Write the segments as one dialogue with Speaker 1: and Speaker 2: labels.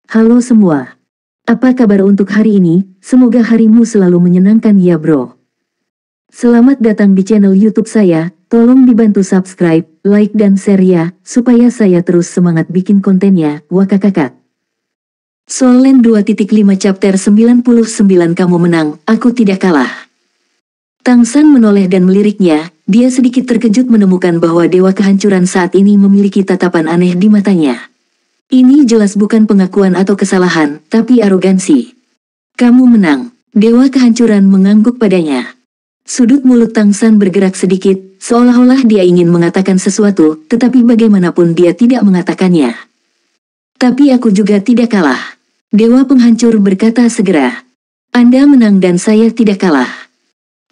Speaker 1: Halo semua. Apa kabar untuk hari ini? Semoga harimu selalu menyenangkan ya bro. Selamat datang di channel YouTube saya. Tolong dibantu subscribe, like dan share ya, supaya saya terus semangat bikin kontennya. Wakakakak. Soul Land 2.5 chapter 99 kamu menang, aku tidak kalah. Tang San menoleh dan meliriknya, dia sedikit terkejut menemukan bahwa Dewa Kehancuran saat ini memiliki tatapan aneh di matanya. Ini jelas bukan pengakuan atau kesalahan, tapi arogansi. Kamu menang. Dewa Kehancuran mengangguk padanya. Sudut mulut Tang San bergerak sedikit, seolah-olah dia ingin mengatakan sesuatu, tetapi bagaimanapun dia tidak mengatakannya. Tapi aku juga tidak kalah. Dewa Penghancur berkata segera. Anda menang dan saya tidak kalah.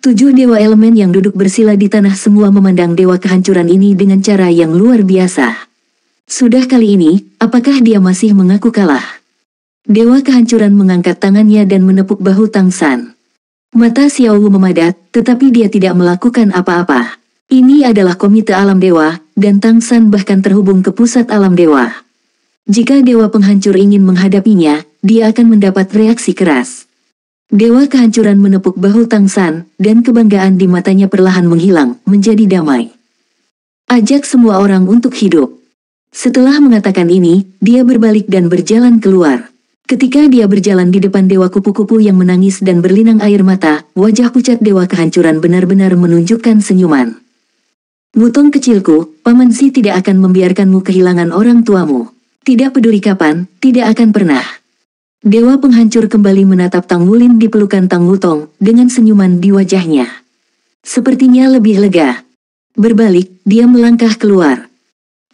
Speaker 1: 7 dewa elemen yang duduk bersila di tanah semua memandang Dewa Kehancuran ini dengan cara yang luar biasa. Sudah kali ini, apakah dia masih mengaku kalah? Dewa Kehancuran mengangkat tangannya dan menepuk bahu Tang San. Mata Xiao Wu memadat, tetapi dia tidak melakukan apa-apa. Ini adalah komite alam dewa, dan Tang San bahkan terhubung ke pusat alam dewa. Jika Dewa Penghancur ingin menghadapinya, dia akan mendapat reaksi keras. Dewa Kehancuran menepuk bahu Tang San, dan kebanggaan di matanya perlahan menghilang, menjadi damai. Ajak semua orang untuk hidup. Setelah mengatakan ini, dia berbalik dan berjalan keluar. Ketika dia berjalan di depan Dewa Kupu-Kupu yang menangis dan berlinang air mata, wajah pucat Dewa Kehancuran benar-benar menunjukkan senyuman. Wutong kecilku, Paman Si tidak akan membiarkanmu kehilangan orang tuamu. Tidak peduli kapan, tidak akan pernah. Dewa Penghancur kembali menatap Tang Wulin di pelukan Tang Wutong, dengan senyuman di wajahnya. Sepertinya lebih lega. Berbalik, dia melangkah keluar.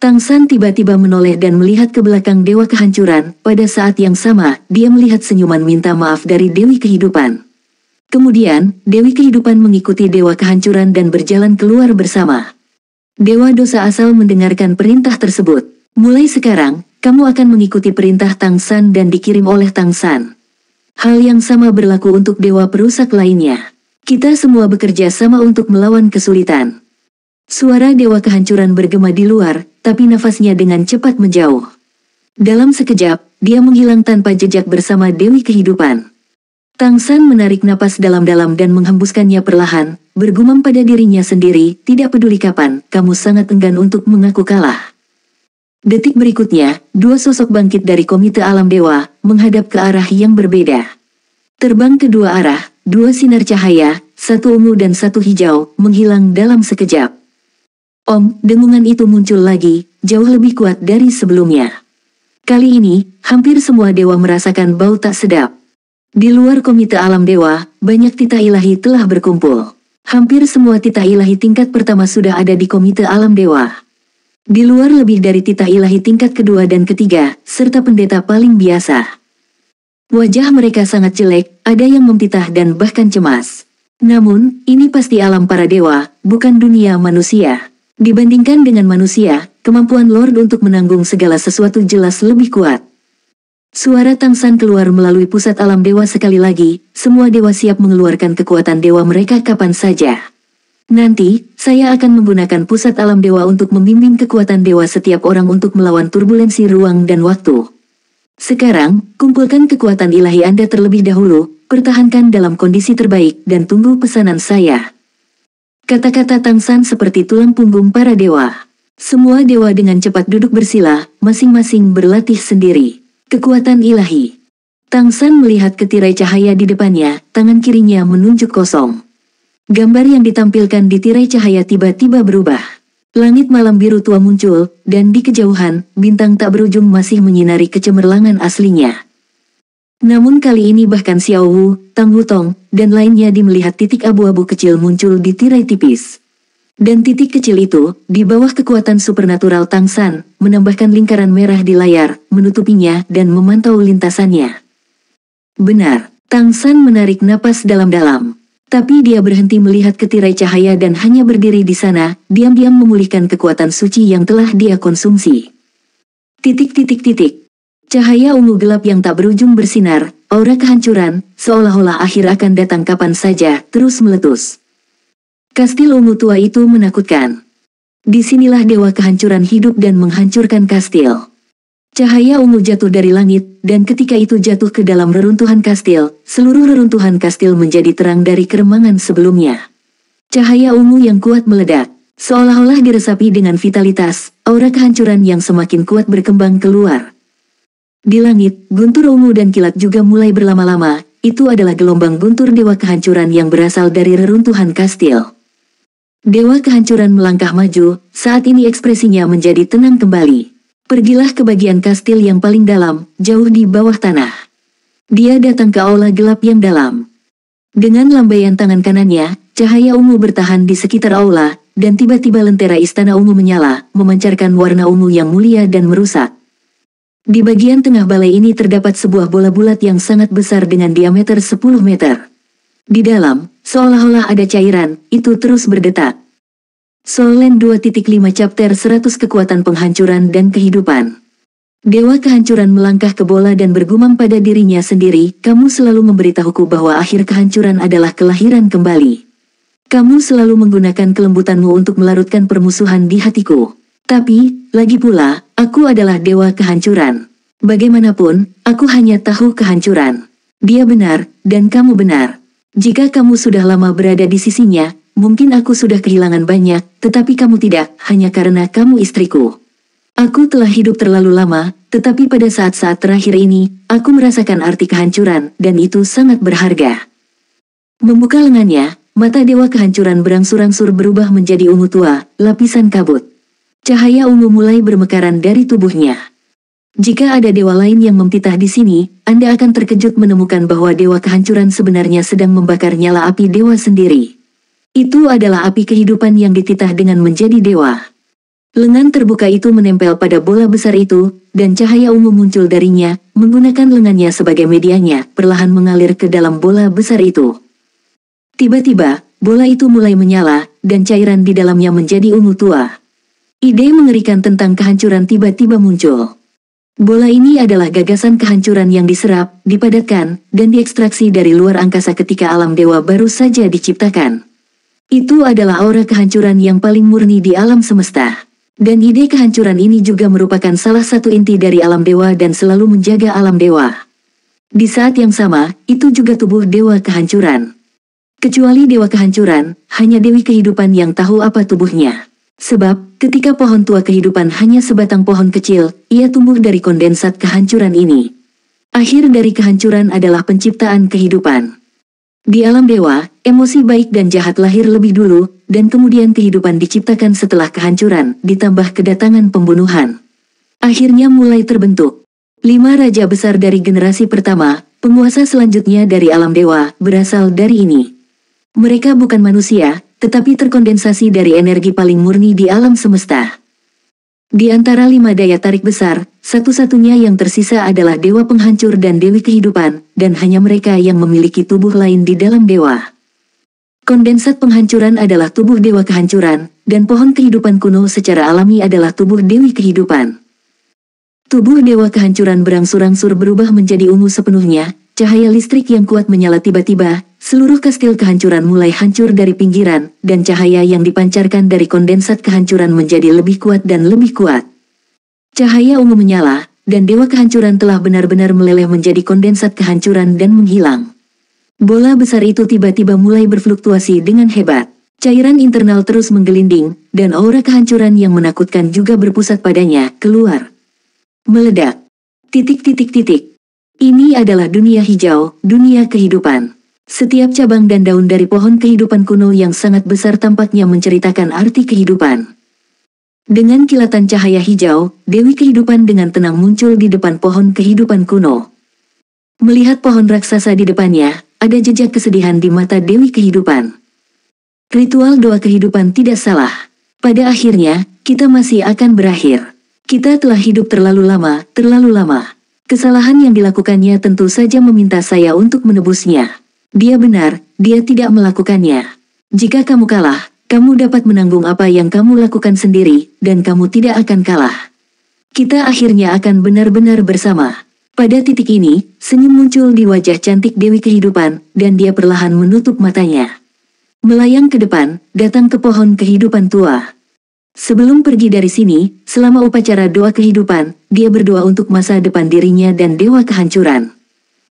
Speaker 1: Tang San tiba-tiba menoleh dan melihat ke belakang Dewa Kehancuran. Pada saat yang sama, dia melihat senyuman minta maaf dari Dewi Kehidupan. Kemudian, Dewi Kehidupan mengikuti Dewa Kehancuran dan berjalan keluar bersama. Dewa Dosa Asal mendengarkan perintah tersebut. Mulai sekarang, kamu akan mengikuti perintah Tang San dan dikirim oleh Tang San. Hal yang sama berlaku untuk Dewa Perusak lainnya. Kita semua bekerja sama untuk melawan kesulitan. Suara Dewa Kehancuran bergema di luar, tapi nafasnya dengan cepat menjauh. Dalam sekejap, dia menghilang tanpa jejak bersama Dewi Kehidupan. Tang San menarik napas dalam-dalam dan menghembuskannya perlahan, bergumam pada dirinya sendiri, tidak peduli kapan, kamu sangat enggan untuk mengaku kalah. Detik berikutnya, 2 sosok bangkit dari komite alam dewa, menghadap ke arah yang berbeda. Terbang ke 2 arah, 2 sinar cahaya, 1 ungu dan 1 hijau, menghilang dalam sekejap. Om, dengungan itu muncul lagi, jauh lebih kuat dari sebelumnya. Kali ini, hampir semua dewa merasakan bau tak sedap. Di luar komite alam dewa, banyak titah ilahi telah berkumpul. Hampir semua titah ilahi tingkat pertama sudah ada di komite alam dewa. Di luar lebih dari titah ilahi tingkat kedua dan ketiga, serta pendeta paling biasa. Wajah mereka sangat jelek, ada yang memtitah dan bahkan cemas. Namun, ini pasti alam para dewa, bukan dunia manusia. Dibandingkan dengan manusia, kemampuan Lord untuk menanggung segala sesuatu jelas lebih kuat. Suara Tang San keluar melalui pusat alam dewa sekali lagi, semua dewa siap mengeluarkan kekuatan dewa mereka kapan saja. Nanti, saya akan menggunakan pusat alam dewa untuk membimbing kekuatan dewa setiap orang untuk melawan turbulensi ruang dan waktu. Sekarang, kumpulkan kekuatan ilahi Anda terlebih dahulu, pertahankan dalam kondisi terbaik dan tunggu pesanan saya. Kata-kata Tang San seperti tulang punggung para dewa. Semua dewa dengan cepat duduk bersila, masing-masing berlatih sendiri. Kekuatan ilahi. Tang San melihat ke tirai cahaya di depannya, tangan kirinya menunjuk kosong. Gambar yang ditampilkan di tirai cahaya tiba-tiba berubah. Langit malam biru tua muncul, dan di kejauhan, bintang tak berujung masih menyinari kecemerlangan aslinya. Namun kali ini bahkan Xiao Wu, Tang Wutong, dan lainnya melihat titik abu-abu kecil muncul di tirai tipis. Dan titik kecil itu, di bawah kekuatan supernatural Tang San, menambahkan lingkaran merah di layar, menutupinya dan memantau lintasannya. Benar, Tang San menarik napas dalam-dalam. Tapi dia berhenti melihat ke tirai cahaya dan hanya berdiri di sana, diam-diam memulihkan kekuatan suci yang telah dia konsumsi. Titik-titik-titik. Cahaya ungu gelap yang tak berujung bersinar, aura kehancuran, seolah-olah akhir akan datang kapan saja, terus meletus. Kastil ungu tua itu menakutkan. Disinilah dewa kehancuran hidup dan menghancurkan kastil. Cahaya ungu jatuh dari langit, dan ketika itu jatuh ke dalam reruntuhan kastil, seluruh reruntuhan kastil menjadi terang dari keremangan sebelumnya. Cahaya ungu yang kuat meledak, seolah-olah diresapi dengan vitalitas, aura kehancuran yang semakin kuat berkembang keluar. Di langit, guntur ungu dan kilat juga mulai berlama-lama, itu adalah gelombang guntur dewa kehancuran yang berasal dari reruntuhan kastil. Dewa kehancuran melangkah maju, saat ini ekspresinya menjadi tenang kembali. Pergilah ke bagian kastil yang paling dalam, jauh di bawah tanah. Dia datang ke aula gelap yang dalam. Dengan lambaian tangan kanannya, cahaya ungu bertahan di sekitar aula, dan tiba-tiba lentera istana ungu menyala, memancarkan warna ungu yang mulia dan merusak. Di bagian tengah balai ini terdapat sebuah bola bulat yang sangat besar dengan diameter 10 meter. Di dalam, seolah-olah ada cairan, itu terus berdetak. Soul Land 2.5 Chapter 100 Kekuatan Penghancuran dan Kehidupan. Dewa kehancuran melangkah ke bola dan bergumam pada dirinya sendiri, kamu selalu memberitahuku bahwa akhir kehancuran adalah kelahiran kembali. Kamu selalu menggunakan kelembutanmu untuk melarutkan permusuhan di hatiku. Tapi, lagi pula, aku adalah dewa kehancuran. Bagaimanapun, aku hanya tahu kehancuran. Dia benar, dan kamu benar. Jika kamu sudah lama berada di sisinya, mungkin aku sudah kehilangan banyak, tetapi kamu tidak, hanya karena kamu istriku. Aku telah hidup terlalu lama, tetapi pada saat-saat terakhir ini, aku merasakan arti kehancuran, dan itu sangat berharga. Membuka lengannya, mata dewa kehancuran berangsur-angsur berubah menjadi ungu tua, lapisan kabut. Cahaya ungu mulai bermekaran dari tubuhnya. Jika ada dewa lain yang memtitah di sini, Anda akan terkejut menemukan bahwa dewa kehancuran sebenarnya sedang membakar nyala api dewa sendiri. Itu adalah api kehidupan yang dititah dengan menjadi dewa. Lengan terbuka itu menempel pada bola besar itu, dan cahaya ungu muncul darinya, menggunakan lengannya sebagai medianya, perlahan mengalir ke dalam bola besar itu. Tiba-tiba, bola itu mulai menyala, dan cairan di dalamnya menjadi ungu tua. Ide mengerikan tentang kehancuran tiba-tiba muncul. Bola ini adalah gagasan kehancuran yang diserap, dipadatkan, dan diekstraksi dari luar angkasa ketika alam dewa baru saja diciptakan. Itu adalah aura kehancuran yang paling murni di alam semesta. Dan ide kehancuran ini juga merupakan salah satu inti dari alam dewa dan selalu menjaga alam dewa. Di saat yang sama, itu juga tubuh dewa kehancuran. Kecuali dewa kehancuran, hanya dewi kehidupan yang tahu apa tubuhnya. Sebab, ketika pohon tua kehidupan hanya sebatang pohon kecil, ia tumbuh dari kondensat kehancuran ini. Akhir dari kehancuran adalah penciptaan kehidupan. Di alam dewa, emosi baik dan jahat lahir lebih dulu, dan kemudian kehidupan diciptakan setelah kehancuran, ditambah kedatangan pembunuhan. Akhirnya mulai terbentuk 5 raja besar dari generasi pertama, penguasa selanjutnya dari alam dewa, berasal dari ini. Mereka bukan manusia, tetapi terkondensasi dari energi paling murni di alam semesta. Di antara 5 daya tarik besar, satu-satunya yang tersisa adalah dewa penghancur dan dewi kehidupan, dan hanya mereka yang memiliki tubuh lain di dalam dewa. Kondensat penghancuran adalah tubuh dewa kehancuran, dan pohon kehidupan kuno secara alami adalah tubuh dewi kehidupan. Tubuh dewa kehancuran berangsur-angsur berubah menjadi ungu sepenuhnya, cahaya listrik yang kuat menyala tiba-tiba, seluruh kastil kehancuran mulai hancur dari pinggiran, dan cahaya yang dipancarkan dari kondensat kehancuran menjadi lebih kuat dan lebih kuat. Cahaya ungu menyala, dan dewa kehancuran telah benar-benar meleleh menjadi kondensat kehancuran dan menghilang. Bola besar itu tiba-tiba mulai berfluktuasi dengan hebat. Cairan internal terus menggelinding, dan aura kehancuran yang menakutkan juga berpusat padanya, keluar. Meledak. Titik. Ini adalah dunia hijau, dunia kehidupan. Setiap cabang dan daun dari pohon kehidupan kuno yang sangat besar tampaknya menceritakan arti kehidupan. Dengan kilatan cahaya hijau, dewi kehidupan dengan tenang muncul di depan pohon kehidupan kuno. Melihat pohon raksasa di depannya, ada jejak kesedihan di mata dewi kehidupan. Ritual doa kehidupan tidak salah. Pada akhirnya, kita masih akan berakhir. Kita telah hidup terlalu lama. Kesalahan yang dilakukannya tentu saja meminta saya untuk menebusnya. Dia benar, dia tidak melakukannya. Jika kamu kalah, kamu dapat menanggung apa yang kamu lakukan sendiri, dan kamu tidak akan kalah. Kita akhirnya akan benar-benar bersama. Pada titik ini, senyum muncul di wajah cantik dewi kehidupan, dan dia perlahan menutup matanya. Melayang ke depan, datang ke pohon kehidupan tua. Sebelum pergi dari sini, selama upacara doa kehidupan, dia berdoa untuk masa depan dirinya dan dewa kehancuran.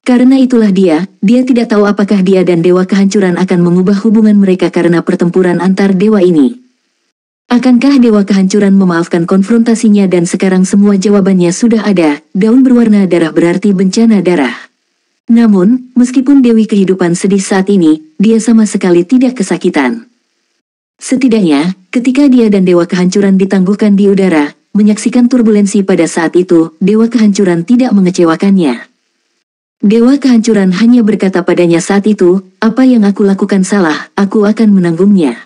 Speaker 1: Karena itulah dia tidak tahu apakah dia dan dewa kehancuran akan mengubah hubungan mereka karena pertempuran antar dewa ini. Akankah dewa kehancuran memaafkan konfrontasinya dan sekarang semua jawabannya sudah ada, daun berwarna darah berarti bencana darah. Namun, meskipun Dewi Kehidupan sedih saat ini, dia sama sekali tidak kesakitan. Setidaknya, ketika dia dan Dewa Kehancuran ditangguhkan di udara, menyaksikan turbulensi pada saat itu, Dewa Kehancuran tidak mengecewakannya. Dewa Kehancuran hanya berkata padanya saat itu, apa yang aku lakukan salah, aku akan menanggungnya.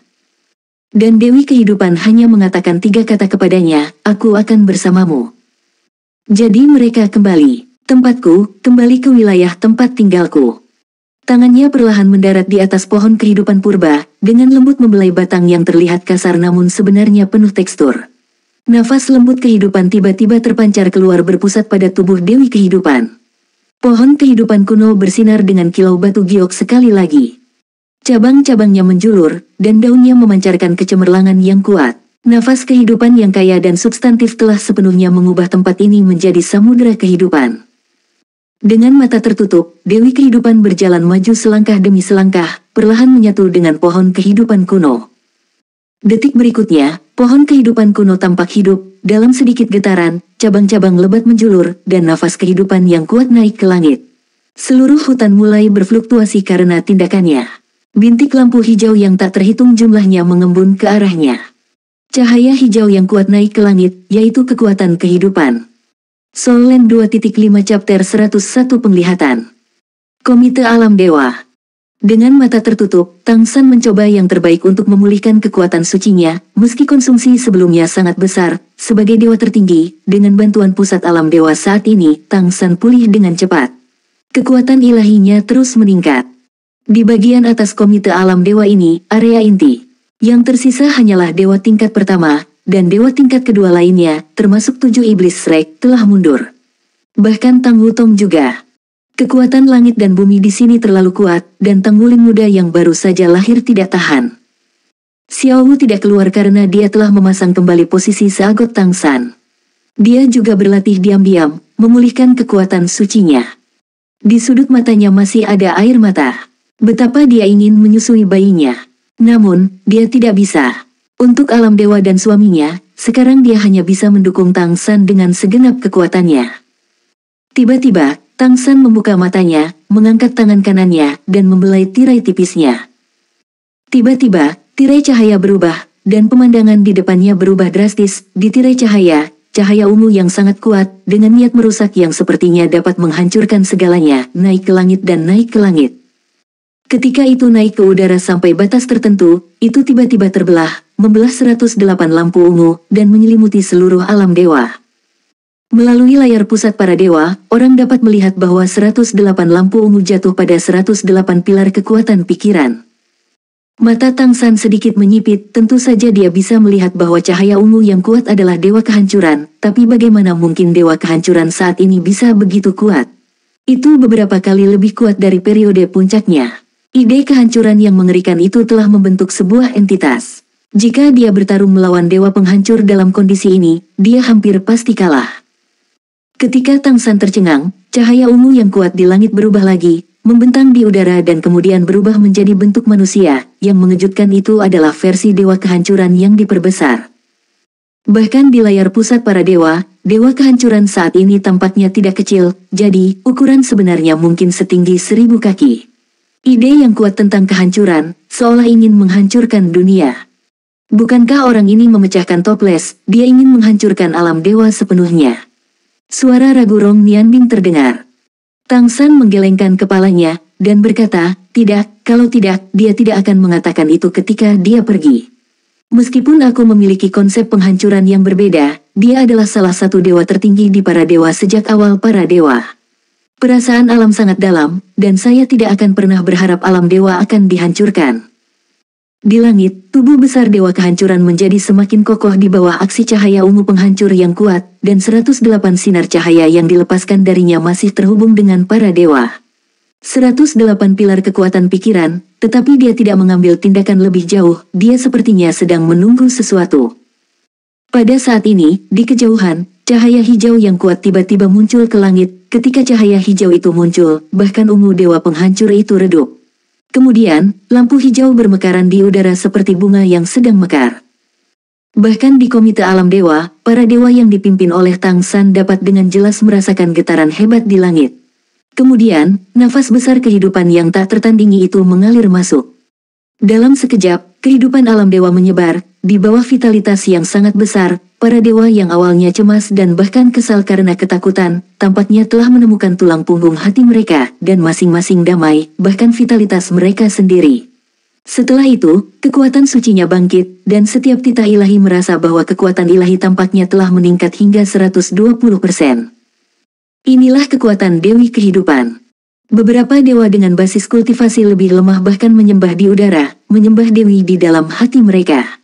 Speaker 1: Dan Dewi Kehidupan hanya mengatakan 3 kata kepadanya, aku akan bersamamu. Jadi mereka kembali, tempatku, kembali ke wilayah tempat tinggalku. Tangannya perlahan mendarat di atas pohon kehidupan purba, dengan lembut membelai batang yang terlihat kasar namun sebenarnya penuh tekstur. Nafas lembut kehidupan tiba-tiba terpancar keluar berpusat pada tubuh Dewi Kehidupan. Pohon kehidupan kuno bersinar dengan kilau batu giok sekali lagi. Cabang-cabangnya menjulur, dan daunnya memancarkan kecemerlangan yang kuat. Nafas kehidupan yang kaya dan substantif telah sepenuhnya mengubah tempat ini menjadi samudera kehidupan. Dengan mata tertutup, Dewi Kehidupan berjalan maju selangkah demi selangkah, perlahan menyatu dengan pohon kehidupan kuno. Detik berikutnya, pohon kehidupan kuno tampak hidup, dalam sedikit getaran, cabang-cabang lebat menjulur, dan nafas kehidupan yang kuat naik ke langit. Seluruh hutan mulai berfluktuasi karena tindakannya. Bintik lampu hijau yang tak terhitung jumlahnya mengembun ke arahnya. Cahaya hijau yang kuat naik ke langit, yaitu kekuatan kehidupan. Soul Land 2.5 Chapter 101 Penglihatan. Komite Alam Dewa. Dengan mata tertutup, Tang San mencoba yang terbaik untuk memulihkan kekuatan sucinya, meski konsumsi sebelumnya sangat besar. Sebagai dewa tertinggi, dengan bantuan pusat alam dewa saat ini, Tang San pulih dengan cepat. Kekuatan ilahinya terus meningkat. Di bagian atas komite alam dewa ini, area inti. Yang tersisa hanyalah dewa tingkat pertama, dan dewa tingkat kedua lainnya, termasuk 7 iblis Shrek, telah mundur. Bahkan Tang Wutong juga. Kekuatan langit dan bumi di sini terlalu kuat, dan Tang Wuling muda yang baru saja lahir tidak tahan. Xiao Wu tidak keluar karena dia telah memasang kembali posisi seagot Tang San. Dia juga berlatih diam-diam, memulihkan kekuatan sucinya. Di sudut matanya masih ada air mata. Betapa dia ingin menyusui bayinya. Namun, dia tidak bisa. Untuk alam dewa dan suaminya, sekarang dia hanya bisa mendukung Tang San dengan segenap kekuatannya. Tiba-tiba, Tang San membuka matanya, mengangkat tangan kanannya, dan membelai tirai tipisnya. Tiba-tiba, tirai cahaya berubah, dan pemandangan di depannya berubah drastis. Di tirai cahaya ungu yang sangat kuat, dengan niat merusak yang sepertinya dapat menghancurkan segalanya, naik ke langit dan naik ke langit. Ketika itu naik ke udara sampai batas tertentu, itu tiba-tiba terbelah, membelah 108 lampu ungu, dan menyelimuti seluruh alam dewa. Melalui layar pusat para dewa, orang dapat melihat bahwa 108 lampu ungu jatuh pada 108 pilar kekuatan pikiran. Mata Tang San sedikit menyipit, tentu saja dia bisa melihat bahwa cahaya ungu yang kuat adalah dewa kehancuran, tapi bagaimana mungkin dewa kehancuran saat ini bisa begitu kuat? Itu beberapa kali lebih kuat dari periode puncaknya. Ide kehancuran yang mengerikan itu telah membentuk sebuah entitas. Jika dia bertarung melawan dewa penghancur dalam kondisi ini, dia hampir pasti kalah. Ketika Tang San tercengang, cahaya ungu yang kuat di langit berubah lagi, membentang di udara dan kemudian berubah menjadi bentuk manusia. Yang mengejutkan itu adalah versi dewa kehancuran yang diperbesar. Bahkan di layar pusat para dewa, dewa kehancuran saat ini tampaknya tidak kecil, jadi ukuran sebenarnya mungkin setinggi 1000 kaki. Ide yang kuat tentang kehancuran, seolah ingin menghancurkan dunia. Bukankah orang ini memecahkan toples, dia ingin menghancurkan alam dewa sepenuhnya. Suara ragu Rong Nianbing terdengar. Tang San menggelengkan kepalanya, dan berkata, tidak, kalau tidak, dia tidak akan mengatakan itu ketika dia pergi. Meskipun aku memiliki konsep penghancuran yang berbeda, dia adalah salah satu dewa tertinggi di para dewa sejak awal para dewa. Perasaan alam sangat dalam, dan saya tidak akan pernah berharap alam dewa akan dihancurkan. Di langit, tubuh besar dewa kehancuran menjadi semakin kokoh di bawah aksi cahaya ungu penghancur yang kuat, dan 108 sinar cahaya yang dilepaskan darinya masih terhubung dengan para dewa. 108 pilar kekuatan pikiran, tetapi dia tidak mengambil tindakan lebih jauh, dia sepertinya sedang menunggu sesuatu. Pada saat ini, di kejauhan, cahaya hijau yang kuat tiba-tiba muncul ke langit. Ketika cahaya hijau itu muncul, bahkan ungu dewa penghancur itu redup. Kemudian, lampu hijau bermekaran di udara seperti bunga yang sedang mekar. Bahkan di komite alam dewa, para dewa yang dipimpin oleh Tang San dapat dengan jelas merasakan getaran hebat di langit. Kemudian, nafas besar kehidupan yang tak tertandingi itu mengalir masuk. Dalam sekejap, kehidupan alam dewa menyebar, di bawah vitalitas yang sangat besar, para dewa yang awalnya cemas dan bahkan kesal karena ketakutan, tampaknya telah menemukan tulang punggung hati mereka, dan masing-masing damai, bahkan vitalitas mereka sendiri. Setelah itu, kekuatan sucinya bangkit, dan setiap titah ilahi merasa bahwa kekuatan ilahi tampaknya telah meningkat hingga 120%. Inilah kekuatan Dewi Kehidupan. Beberapa dewa dengan basis kultivasi lebih lemah bahkan menyembah di udara, menyembah dewi di dalam hati mereka.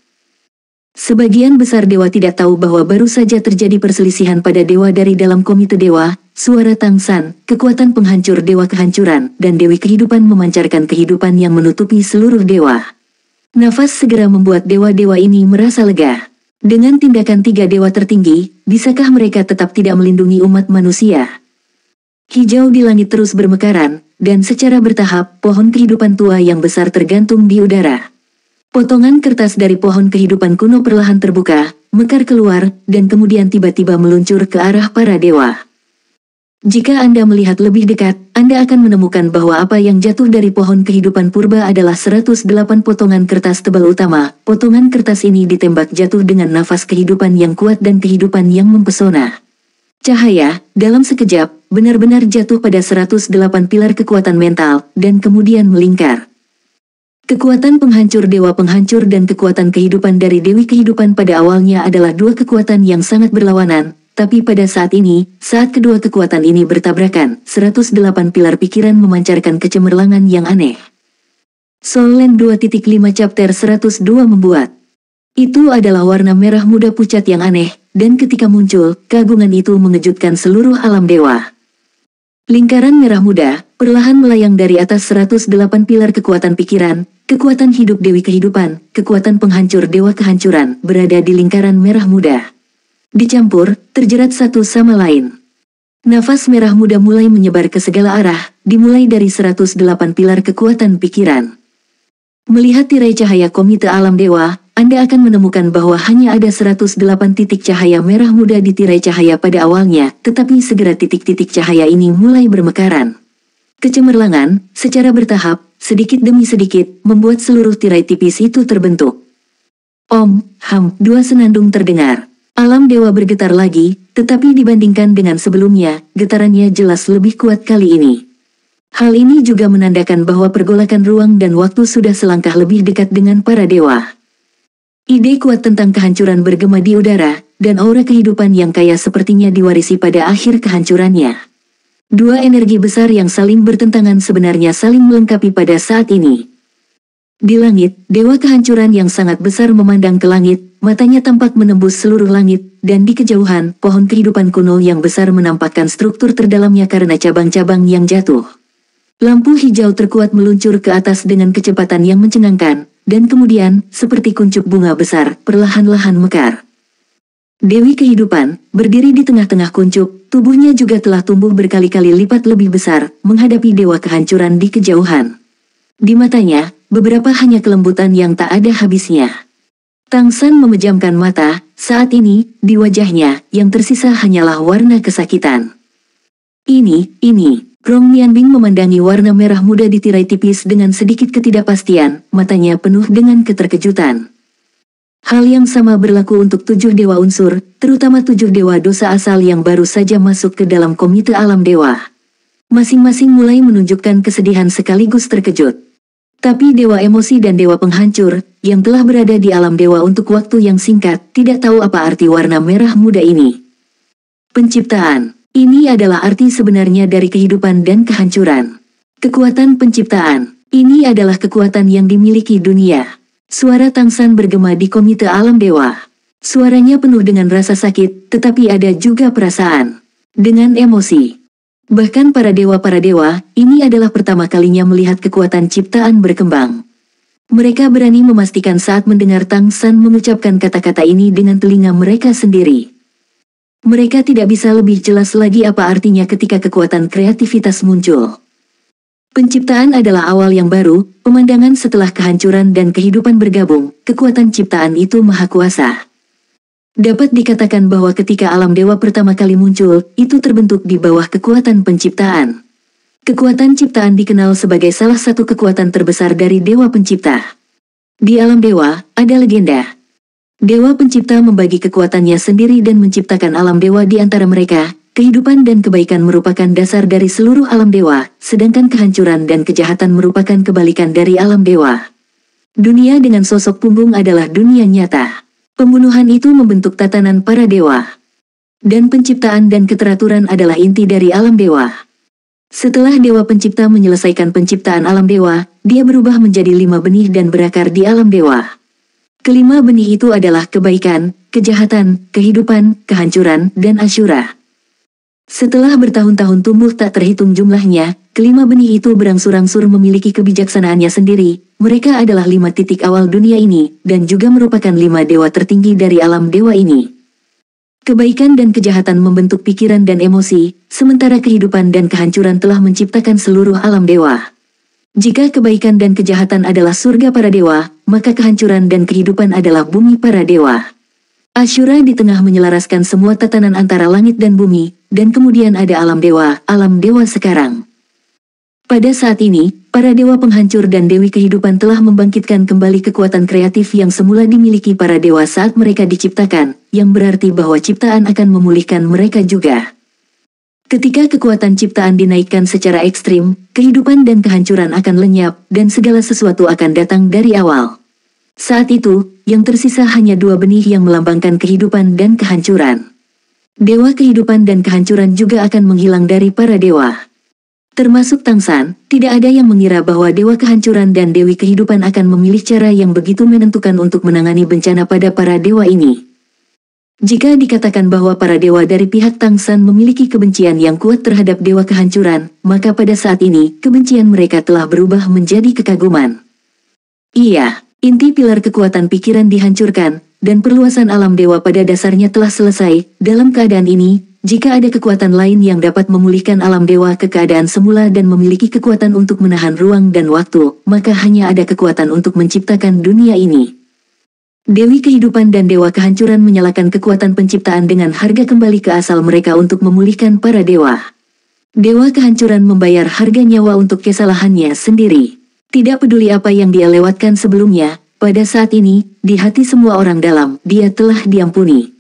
Speaker 1: Sebagian besar dewa tidak tahu bahwa baru saja terjadi perselisihan pada dewa dari dalam komite dewa, suara Tang San, kekuatan penghancur dewa kehancuran, dan Dewi Kehidupan memancarkan kehidupan yang menutupi seluruh dewa. Nafas segera membuat dewa-dewa ini merasa lega. Dengan tindakan tiga dewa tertinggi, bisakah mereka tetap tidak melindungi umat manusia? Hijau di langit terus bermekaran, dan secara bertahap, pohon kehidupan tua yang besar tergantung di udara. Potongan kertas dari pohon kehidupan kuno perlahan terbuka, mekar keluar, dan kemudian tiba-tiba meluncur ke arah para dewa. Jika Anda melihat lebih dekat, Anda akan menemukan bahwa apa yang jatuh dari pohon kehidupan purba adalah 108 potongan kertas tebal utama. Potongan kertas ini ditembak jatuh dengan nafas kehidupan yang kuat dan kehidupan yang mempesona. Cahaya, dalam sekejap, benar-benar jatuh pada 108 pilar kekuatan mental, dan kemudian melingkar. Kekuatan penghancur dewa penghancur dan kekuatan kehidupan dari Dewi Kehidupan pada awalnya adalah dua kekuatan yang sangat berlawanan, tapi pada saat ini, saat kedua kekuatan ini bertabrakan, 108 pilar pikiran memancarkan kecemerlangan yang aneh. Soul Land 2.5 Chapter 102 membuat. Itu adalah warna merah muda pucat yang aneh, dan ketika muncul, keagungan itu mengejutkan seluruh alam dewa. Lingkaran merah muda, perlahan melayang dari atas 108 pilar kekuatan pikiran, kekuatan hidup Dewi Kehidupan, kekuatan penghancur dewa kehancuran, berada di lingkaran merah muda. Dicampur, terjerat satu sama lain. Nafas merah muda mulai menyebar ke segala arah, dimulai dari 108 pilar kekuatan pikiran. Melihat tirai cahaya komite alam dewa, Anda akan menemukan bahwa hanya ada 108 titik cahaya merah muda di tirai cahaya pada awalnya, tetapi segera titik-titik cahaya ini mulai bermekaran. Kecemerlangan, secara bertahap, sedikit demi sedikit, membuat seluruh tirai tipis itu terbentuk. Om, ham, dua senandung terdengar. Alam dewa bergetar lagi, tetapi dibandingkan dengan sebelumnya, getarannya jelas lebih kuat kali ini. Hal ini juga menandakan bahwa pergolakan ruang dan waktu sudah selangkah lebih dekat dengan para dewa. Ide kuat tentang kehancuran bergema di udara, dan aura kehidupan yang kaya sepertinya diwarisi pada akhir kehancurannya. Dua energi besar yang saling bertentangan sebenarnya saling melengkapi pada saat ini. Di langit, dewa kehancuran yang sangat besar memandang ke langit, matanya tampak menembus seluruh langit, dan di kejauhan, pohon kehidupan kuno yang besar menampakkan struktur terdalamnya karena cabang-cabang yang jatuh. Lampu hijau terkuat meluncur ke atas dengan kecepatan yang mencengangkan, dan kemudian, seperti kuncup bunga besar, perlahan-lahan mekar. Dewi Kehidupan, berdiri di tengah-tengah kuncup, tubuhnya juga telah tumbuh berkali-kali lipat lebih besar, menghadapi dewa kehancuran di kejauhan. Di matanya, beberapa hanya kelembutan yang tak ada habisnya. Tang San memejamkan mata, saat ini, di wajahnya, yang tersisa hanyalah warna kesakitan. Ini. Rong Mianbing memandangi warna merah muda di tirai tipis dengan sedikit ketidakpastian, matanya penuh dengan keterkejutan. Hal yang sama berlaku untuk 7 dewa unsur, terutama 7 dewa dosa asal yang baru saja masuk ke dalam komite alam dewa. Masing-masing mulai menunjukkan kesedihan sekaligus terkejut. Tapi dewa emosi dan dewa penghancur, yang telah berada di alam dewa untuk waktu yang singkat, tidak tahu apa arti warna merah muda ini. Penciptaan. Ini adalah arti sebenarnya dari kehidupan dan kehancuran. Kekuatan penciptaan. Ini adalah kekuatan yang dimiliki dunia. Suara Tang San bergema di komite alam dewa. Suaranya penuh dengan rasa sakit, tetapi ada juga perasaan. Dengan emosi. Bahkan para dewa, ini adalah pertama kalinya melihat kekuatan ciptaan berkembang. Mereka berani memastikan saat mendengar Tang San mengucapkan kata-kata ini dengan telinga mereka sendiri. Mereka tidak bisa lebih jelas lagi apa artinya ketika kekuatan kreativitas muncul. Penciptaan adalah awal yang baru, pemandangan setelah kehancuran dan kehidupan bergabung, kekuatan ciptaan itu maha kuasa. Dapat dikatakan bahwa ketika alam dewa pertama kali muncul, itu terbentuk di bawah kekuatan penciptaan. Kekuatan ciptaan dikenal sebagai salah satu kekuatan terbesar dari dewa pencipta. Di alam dewa, ada legenda. Dewa pencipta membagi kekuatannya sendiri dan menciptakan alam dewa di antara mereka. Kehidupan dan kebaikan merupakan dasar dari seluruh alam dewa, sedangkan kehancuran dan kejahatan merupakan kebalikan dari alam dewa. Dunia dengan sosok punggung adalah dunia nyata. Pembunuhan itu membentuk tatanan para dewa. Dan penciptaan dan keteraturan adalah inti dari alam dewa. Setelah dewa pencipta menyelesaikan penciptaan alam dewa, dia berubah menjadi 5 benih dan berakar di alam dewa. Kelima benih itu adalah kebaikan, kejahatan, kehidupan, kehancuran, dan asyura. Setelah bertahun-tahun tumbuh tak terhitung jumlahnya, kelima benih itu berangsur-angsur memiliki kebijaksanaannya sendiri. Mereka adalah 5 titik awal dunia ini, dan juga merupakan 5 dewa tertinggi dari alam dewa ini. Kebaikan dan kejahatan membentuk pikiran dan emosi, sementara kehidupan dan kehancuran telah menciptakan seluruh alam dewa. Jika kebaikan dan kejahatan adalah surga para dewa, maka kehancuran dan kehidupan adalah bumi para dewa. Asyura di tengah menyelaraskan semua tatanan antara langit dan bumi, dan kemudian ada alam dewa sekarang. Pada saat ini, para dewa penghancur dan dewi kehidupan telah membangkitkan kembali kekuatan kreatif yang semula dimiliki para dewa saat mereka diciptakan, yang berarti bahwa ciptaan akan memulihkan mereka juga. Ketika kekuatan ciptaan dinaikkan secara ekstrim, kehidupan dan kehancuran akan lenyap, dan segala sesuatu akan datang dari awal. Saat itu, yang tersisa hanya 2 benih yang melambangkan kehidupan dan kehancuran. Dewa kehidupan dan kehancuran juga akan menghilang dari para dewa. Termasuk Tang San, tidak ada yang mengira bahwa dewa kehancuran dan dewi kehidupan akan memilih cara yang begitu menentukan untuk menangani bencana pada para dewa ini. Jika dikatakan bahwa para dewa dari pihak Tang San memiliki kebencian yang kuat terhadap dewa kehancuran, maka pada saat ini, kebencian mereka telah berubah menjadi kekaguman. Iya, inti pilar kekuatan pikiran dihancurkan, dan perluasan alam dewa pada dasarnya telah selesai. Dalam keadaan ini, jika ada kekuatan lain yang dapat memulihkan alam dewa ke keadaan semula dan memiliki kekuatan untuk menahan ruang dan waktu, maka hanya ada kekuatan untuk menciptakan dunia ini. Dewi kehidupan dan dewa kehancuran menyalakan kekuatan penciptaan dengan harga kembali ke asal mereka untuk memulihkan para dewa. Dewa kehancuran membayar harga nyawa untuk kesalahannya sendiri. Tidak peduli apa yang dia lewatkan sebelumnya, pada saat ini, di hati semua orang dalam, dia telah diampuni.